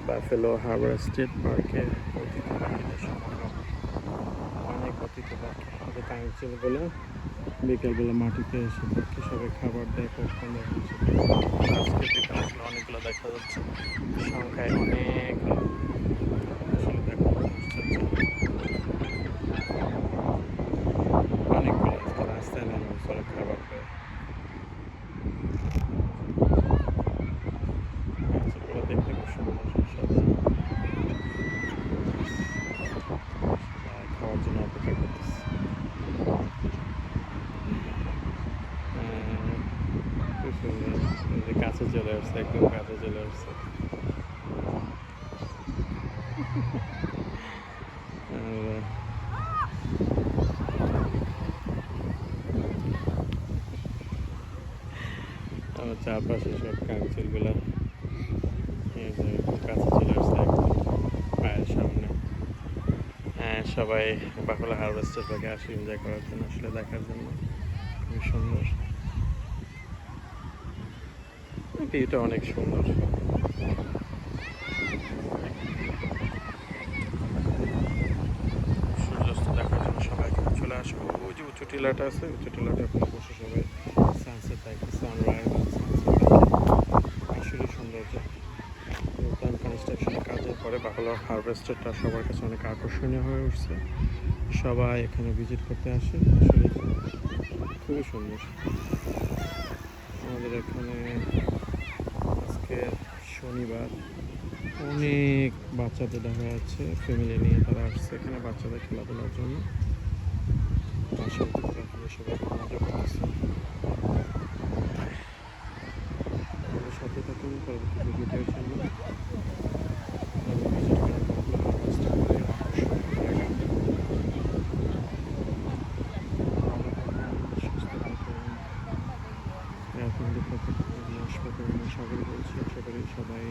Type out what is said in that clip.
Buffalo Harbour state পার্কে অতিথি পাখিদের সমাগম। অনেক অতিথি পাখি, ওদের কাঙ্কচিলগুলো বিকেলবেলা মাটিতে এসে পাখি সবাই খাবার দেয়, পপকর্ন দেয়। আজকে বিকেল আসলে অনেকগুলো দেখা যাচ্ছে, সংখ্যায় অনেক আসলে দেখা যাচ্ছে অনেকগুলো আজকে রাস্তায় নেমে ওরা খাবার দেয়। গাছগুলো দেখতে খুব সুন্দর, সাদা খাওয়ার জন্য অপেক্ষা করতেছে। খুব সুন্দর, যে কাছে চলে আসছে, একদম কাছে চলে আসছে। আমার চারপাশে সব কাঙ্কচিলগুলো কাছে চলে আসছে একদম পায়ের সামনে। হ্যাঁ, সবাই বাফেলো হারভেস্টার পাখি আসে এনজয় করার জন্য, আসলে দেখার জন্য। খুবই সুন্দর, ভিউটা অনেক সুন্দর। সূর্যাস্ত দেখার জন্য সবাই এখানে চলে আসবে। ওই যে উঁচু টিলাটা আছে, উঁচু টিলাটা ওখানে বসে সবাই সানসেট দেখে, সানরাইজ সানসেট দেখে। আসলে সৌন্দর্য। নতুন কনস্ট্রাকশনের কাজের পরে বাফেলো হারভেস্টারটা সবার কাছে অনেক আকর্ষণীয় হয়ে উঠছে। সবাই এখানে ভিজিট করতে আসে, আসলে খুবই সুন্দর। আমাদের এখানে আজকে শনিবার, অনেক বাচ্চাদের দেখা যাচ্ছে, ফ্যামিলি নিয়ে তারা আসছে এখানে বাচ্চাদের খেলাধুলার জন্য। বাসায় সবাই মজা করতেছে। আমাদের সাথে থাকুন পরবর্তী ভিডিওর জন্য। ভিজিট করার বাফেলো হারভেস্টার করে আকর্ষণীয় জায়গা। ভালো থাকুন, সুস্থ থাকুন। এয়ারফ্যামিলির পক্ষ থেকে আমি হাসপাতাল সাগর বলছি, আশা করি সবাই